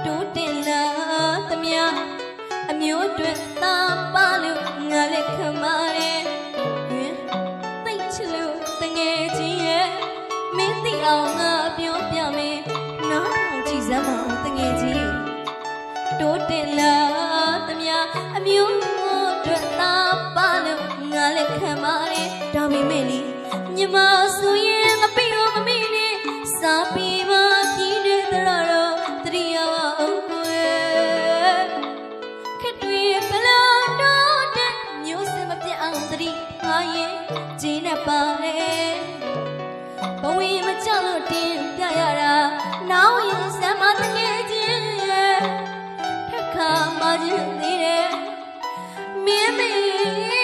Don't သမီးအမျိုးတွေသာပါလို့ငါလည်းခံပါတယ်သိချလို့တငယ်ချင်းရဲ့မင်းသိအောင်ငါပြောပြမယ်နားထောင်ကြည့်စမ်းပါတငယ်ချင်းတိုးတင်လာသမီးအမျိုးတွေသာပါလို့ငါလည်းခံပါတယ်ဒါပေမဲ့လေညီမဆိုရင်ငါပြီးတော့မမေ့နဲ့စားပြီးမှပြည်တဲ့တော့တရိယာအောင်ကွယ်ခက်တွေဘလို့တော့တဲ့မျိုးစင်မပြတ်အောင်တရိဟာရဲ့ဂျင်းနဲ့ပါတယ်ဘဝမကြလို့တင်ပြရတာနောက်ရင်စမ်းမတငယ်ချင်းရဲ့ထက်ခါမှချင်းသေးတယ်မင်းမေ